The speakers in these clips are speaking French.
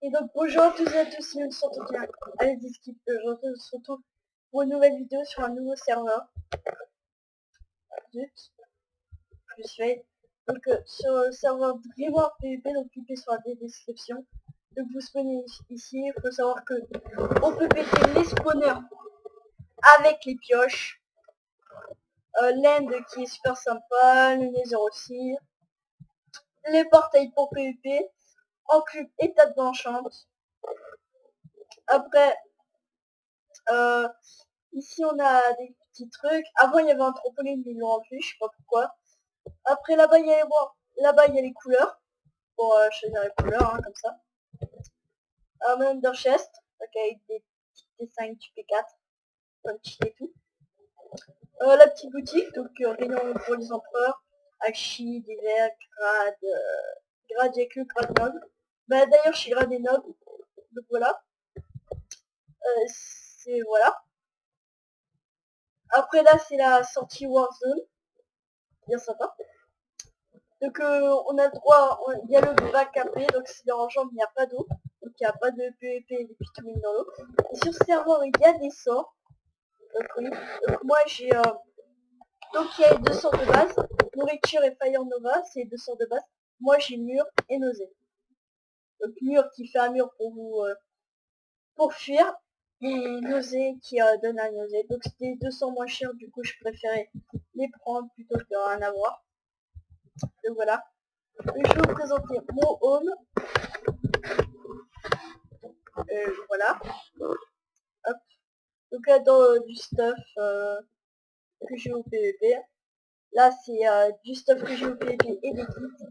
Et donc bonjour à tous et à tous, si nous nous sentons bien. Allez, Discord, aujourd'hui on se retrouve pour une nouvelle vidéo sur un nouveau serveur. Zut, je suis fait. Donc sur le serveur Dreamworld PvP, donc cliquez sur la description. Donc vous spawnez ici, il faut savoir que on peut péter les spawners avec les pioches. L'end qui est super sympa, le nether aussi. Les portails pour PvP, en cube et table d'enchante. Après, ici on a des petits trucs. Avant il y avait un trampoline, mais ils l'ont enlevé, je sais pas pourquoi. Après là-bas il y a les couleurs. Pour choisir les couleurs, hein, comme ça. Un Under Chest, donc avec des petits dessins du P4, un petit et tout. La petite boutique, donc rayon pour les empereurs, Hachi, divers, grade YQ, grade noble. Bah d'ailleurs je suis grade et noble, donc voilà. C'est voilà. Après là c'est la sortie Warzone, bien sympa. Donc on a le droit, il y a le bac AP, donc c'est dérangeant mais il n'y a pas d'eau. Donc il n'y a pas de PVP depuis tout le monde dans l'eau. Et sur ce serveur il y a des sorts. Donc oui. Donc moi j'ai donc il y a les deux sorts de base. Nourriture et Fire Nova, c'est les deux sorts de base. Moi j'ai mur et nausée. Donc mur qui fait un mur pour vous pour fuir. Et nausée qui donne un nausée. Donc c'était 200 moins cher, du coup je préférais les prendre plutôt que de rien avoir. Donc voilà. Je vais vous présenter mon home. Voilà. Hop. Donc là dans du stuff que j'ai au PVP. Là c'est du stuff que j'ai au PVP et des kits.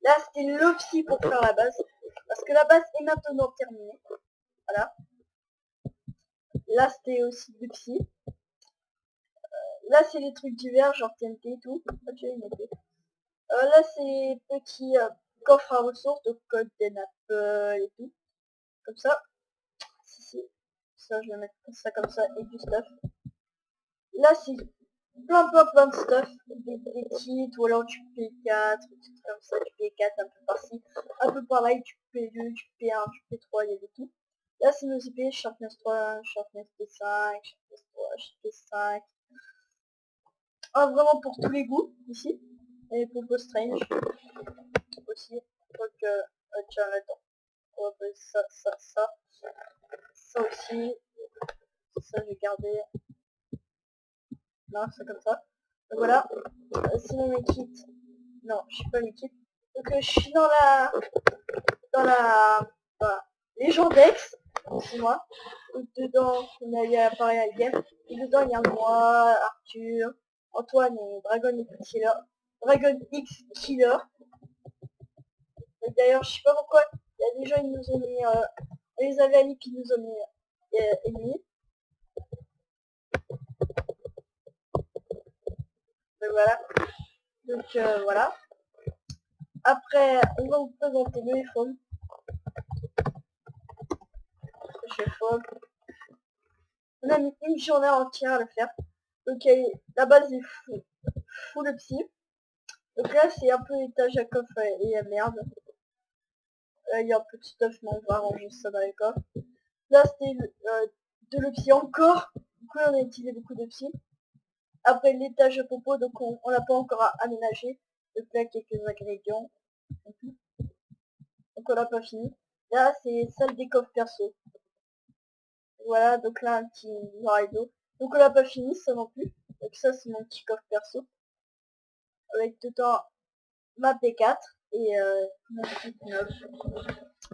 Là c'était l'opsi pour faire la base. Parce que la base est maintenant terminée. Voilà. Là c'était aussi l'opsi. Là c'est les trucs divers, genre TNT et tout. Là c'est petits coffres à ressources, donc code des nappes et tout. Comme ça. Si. Ça je vais mettre ça comme ça et du stuff. Là c'est plein de stuff, des kits, ou alors du P4, des trucs comme ça, du P4 un peu par-ci, un peu pareil, du P2, du P1, du P3, il y a de tout. Là c'est nos épées, Sharpness 3, Sharpness P5, Sharpness 3, P5. Ah, vraiment pour tous les goûts, ici. Et pour Post Strange, aussi. Donc, tiens, attends. On va faire ça aussi. Ça, je vais garder. Non, c'est comme ça. Donc voilà. Sinon mes kits. Non, je suis pas mes kits. Donc je suis dans la voilà, Légendex, c'est moi. Donc dedans, il y a pareil à game. Et dedans il y a moi, Arthur, Antoine et Dragon X Killer. Dragon X Killer. Et d'ailleurs, je sais pas pourquoi, il y a des gens ils nous ont mis on les avait amis qui nous ont mis ennemis. Donc voilà. Donc voilà. Après, on va vous présenter le iPhone. On a mis une journée entière à le faire. Donc la base est full psy. Donc là c'est un peu étage à coffre et à merde. Là il y a un peu de stuff mais on va ranger ça dans les coffres. Là c'était de l'opsie encore. Du coup on a utilisé beaucoup de psy. Après l'étage à popo, donc on l'a pas encore aménagé. Donc là quelques ingrédients. Donc on l'a pas fini. Là c'est salle des coffres perso. Voilà, donc là un petit rideau. Donc on l'a pas fini ça non plus. Donc ça c'est mon petit coffre perso. Avec dedans ma P4 et mon petit 9.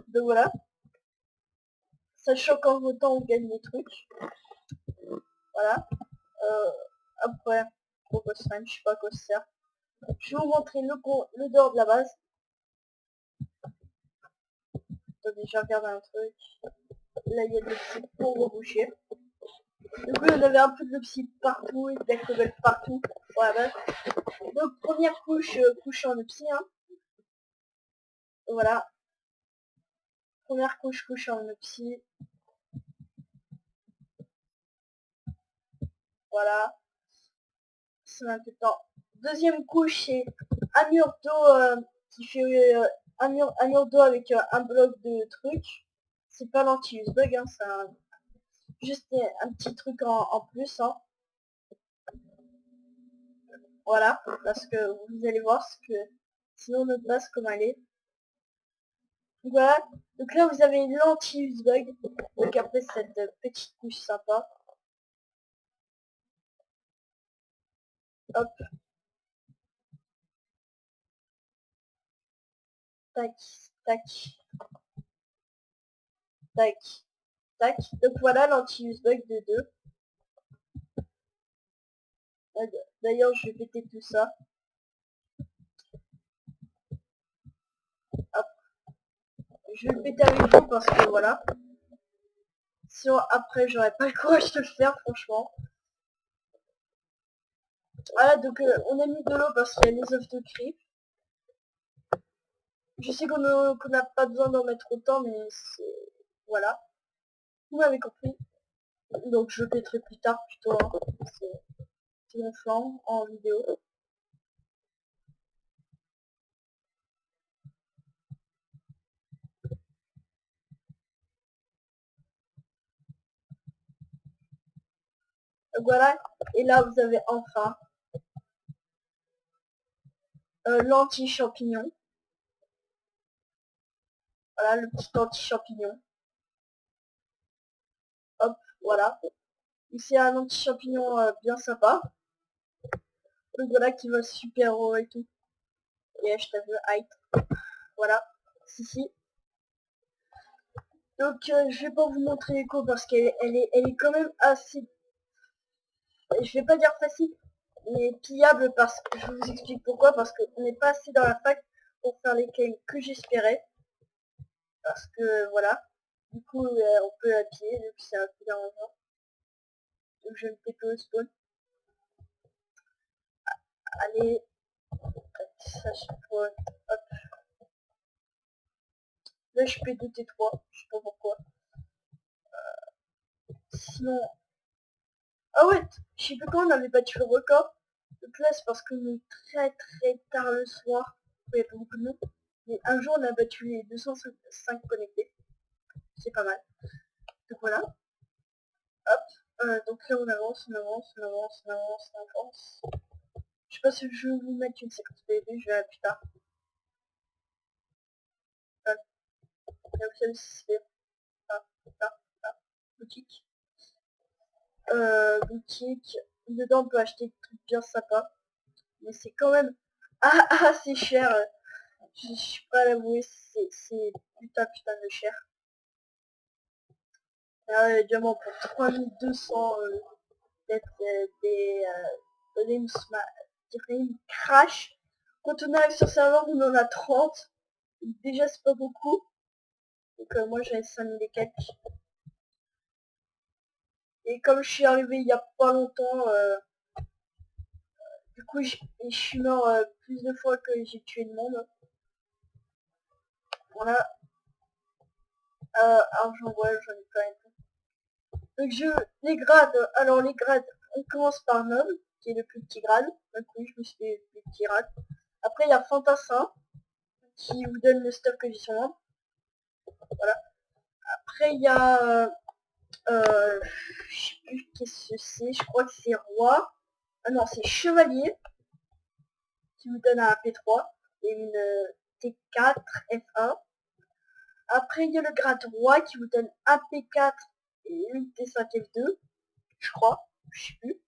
Donc voilà. Sachant qu'en votant on gagne des trucs. Voilà. Après, Focus Time, je sais pas à quoi ça sert. Je vais vous montrer le dehors de la base. Attendez, je regarde un truc. Là, il y a des petits pour reboucher. Du coup, on avait un peu de l'opsie partout et de la cobble partout pour la base. Donc, première couche, couche en opsie. Hein. Voilà. Première couche, couche en opsie. Voilà. C'est maintenant. Deuxième couche, c'est un mur d'eau qui fait un mur d'eau avec un bloc de trucs. C'est pas l'anti-use bug, hein, c'est juste un petit truc en plus, hein. Voilà, parce que vous allez voir ce que sinon notre base comme elle est. Donc voilà, donc là vous avez l'anti-use bug. Donc après cette petite couche sympa. Hop, tac, tac, tac, tac. Donc voilà l'anti-use bug de 2. D'ailleurs je vais péter tout ça. Hop, je vais le péter avec vous parce que voilà. Sinon après j'aurais pas le courage de le faire franchement. Voilà, donc on a mis de l'eau parce qu'il y a les œufs de creep. Je sais qu'on n'a pas besoin d'en mettre autant, mais c'est... Voilà. Vous m'avez compris. Donc je le péterai plus tard plutôt. Hein. C'est mon flanc en vidéo. Donc voilà. Et là vous avez enfin l'anti-champignon. Voilà, le petit anti-champignon. Hop, voilà. C'est un anti-champignon bien sympa. Donc voilà, qui va super haut et tout. Et je t'avoue, height. Voilà. Si. Donc je vais pas vous montrer l'écho parce qu'elle est quand même assez... Je vais pas dire facile, mais pillable parce que je vous explique pourquoi. Parce qu'on n'est pas assez dans la fac pour faire les claims que j'espérais. Parce que voilà. Du coup on peut la piller, donc c'est un peu dérangeant. Donc je vais me TP au spawn. Allez, ça je peux... Hop. Là je peux douter 3, je sais pas pourquoi. Sinon... Ah ouais, je sais plus quand on avait battu le record. Donc là c'est parce qu'on est très tard le soir. Il y a pas beaucoup de monde. Mais un jour on a battu les 205 connectés. C'est pas mal. Donc voilà. Hop. Donc là on avance. Je sais pas si je vais vous mettre une séquence PV, je verrai plus tard. Hop. Là vous savez si c'est là. Boutique. Boutique. Dedans on peut acheter des trucs bien sympas. Mais c'est quand même assez cher. Je suis pas à l'avouer, c'est putain de cher. Diamant pour 3200 peut-être des crash. Quand on arrive sur serveur, on en a 30. Déjà, c'est pas beaucoup. Donc moi, j'avais 5000 et quelques. Et comme je suis arrivé il y a pas longtemps, du coup, je suis mort plus de fois que j'ai tué le monde. Voilà. Argent, ouais, j'en ai pas un. Donc les grades, alors les grades, on commence par Noble, qui est le plus petit grade. Donc oui, je me suis fait le plus petit grade. Après, il y a Fantassin, qui vous donne le stuff que j'ai sur moi. Voilà. Après, il y a... je sais plus qu'est-ce que c'est. Je crois que c'est Roi. Ah non, c'est Chevalier, qui vous donne un P3 et une T4 F1. Après, il y a le grade Roi, qui vous donne un P4 et une T5 F2. Je crois. Je sais plus.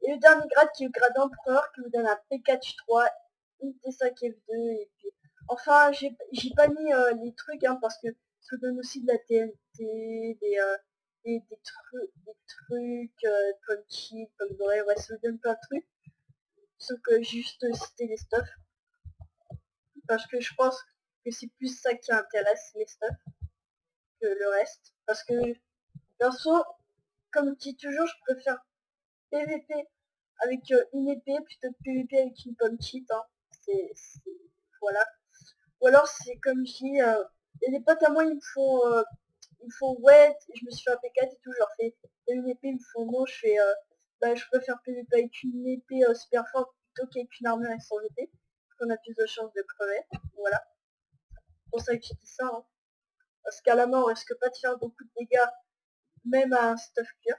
Et le dernier grade qui est le grade Empereur, qui vous donne un P4-3, une T5 F2, et puis... Enfin, j'ai pas mis les trucs, hein, parce que ça vous donne aussi de la TNT, des trucs comme cheat, comme doré, ouais, ça vous donne plein de trucs. Sauf que juste citer les stuffs. Parce que je pense que c'est plus ça qui intéresse les stuffs que le reste. Parce que, perso, comme je dis toujours, je préfère PVP avec une épée plutôt que PVP avec une pomme cheat. Hein. Voilà. Ou alors c'est comme je dis, et les potes à moi ils me font ouais, je me suis fait un P4 et tout, je leur fais une épée, ils me font non, je fais bah je préfère PVP avec une épée super forte plutôt qu'avec une armure avec son épée, parce qu'on a plus de chances de crever. Voilà. pour ça que j'ai dit ça, hein. Parce qu'à la main, on risque pas de faire beaucoup de dégâts, même à un stuff cure.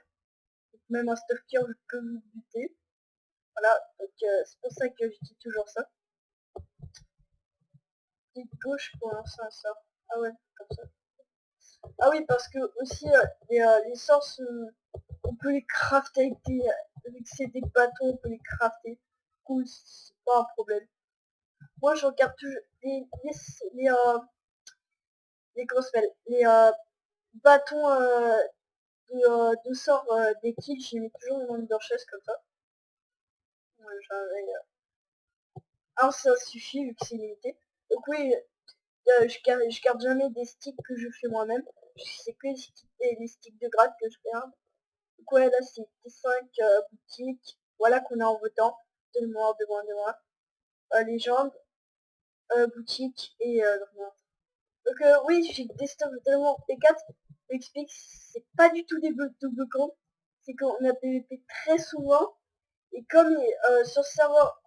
Même un stuff cure peut vous buter. Voilà, donc c'est pour ça que je dis toujours ça. Clic gauche pour lancer un sort. Ah ouais, comme ça. Ah oui, parce que aussi, les sorts, on peut les crafter avec ces des bâtons, on peut les crafter. Du coup, c'est pas un problème. Moi, je regarde toujours les grosses belles, les bâtons de sort des kills, j'y mets toujours une underchest comme ça. Ouais, ça suffit vu que c'est limité. Donc oui, je garde jamais des sticks que je fais moi-même. C'est que les sticks de grade que je garde. Donc ouais, là c'est T5 boutiques. Voilà qu'on a en votant. De moi, de moi, de moi. Légende, boutique et vraiment. Donc oui, j'ai des stocks vraiment P4. J'explique, c'est pas du tout des double comptes. C'est qu'on a PVP très souvent. Et comme sur ce serveur,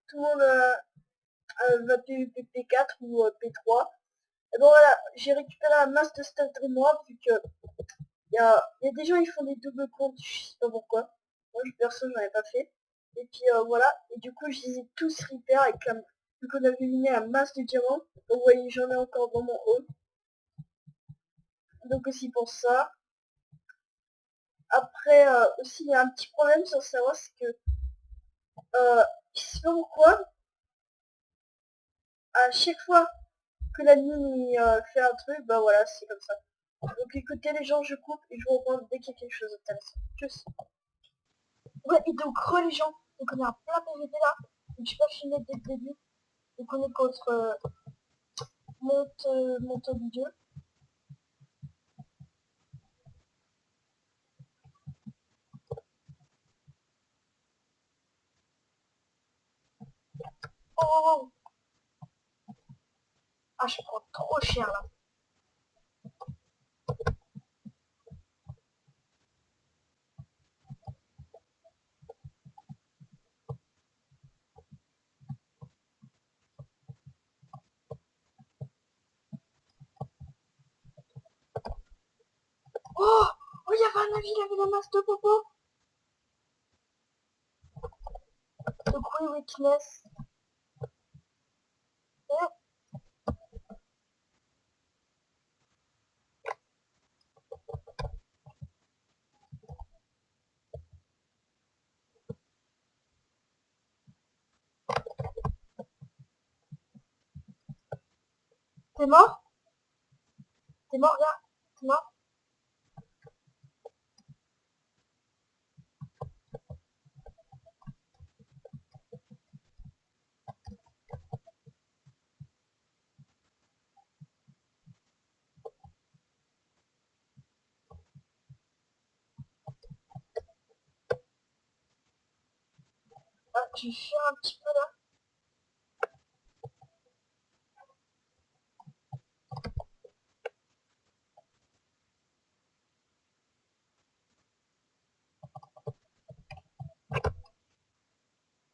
tout le monde va PVP P4 ou P3. Et bon voilà, j'ai récupéré un masse de stats de moi, vu que y a des gens qui font des doubles comptes, je sais pas pourquoi. Moi personne n'en avait pas fait. Et puis voilà, et du coup je les ai tous repair avec la... Vu qu'on avait miné un masse de diamants. Donc vous voyez, j'en ai encore dans mon haul. Donc aussi pour ça. Après aussi il y a un petit problème sur savoir, c'est que je sais pas pourquoi, à chaque fois que l'admin fait un truc, bah voilà, c'est comme ça. Donc écoutez les gens, je coupe et je vous reprends dès qu'il y a quelque chose d'intéressant. Tchuss. Ouais, et donc les gens, donc on est en plein PVP là, donc j'ai pas filmé dès le début, donc on est contre monte au milieu. Oh, ah je prends trop cher là. Oh, oh il y avait un avis, il avait la masse de popo. Donc oui, weakness. T'es mort? T'es mort là? T'es mort? Ah, tu fais un petit peu là.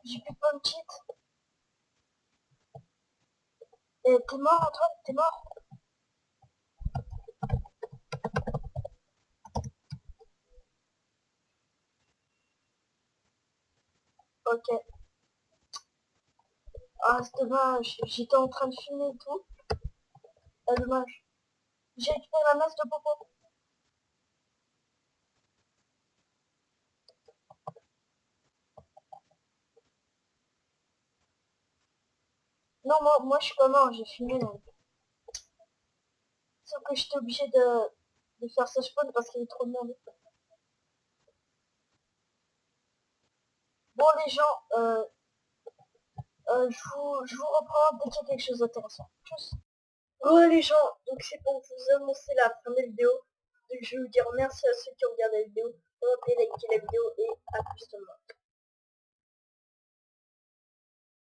J'ai plus de bonne kit. Et t'es mort Antoine? T'es mort? Ok. Ah c'est dommage, j'étais en train de filmer et tout. Ah dommage. J'ai récupéré la masse de popo. Non, moi je suis pas mort, j'ai filmé là. Sauf que j'étais obligé de faire ce spawn parce qu'il y avait trop de monde. Bon les gens, je vous reprends dès qu'il y a quelque chose d'intéressant. Tchuss. Bon les gens, donc c'est pour vous annoncer la fin de la vidéo. Donc je vais vous dire merci à ceux qui ont regardé la vidéo, liker la vidéo et à plus de moi.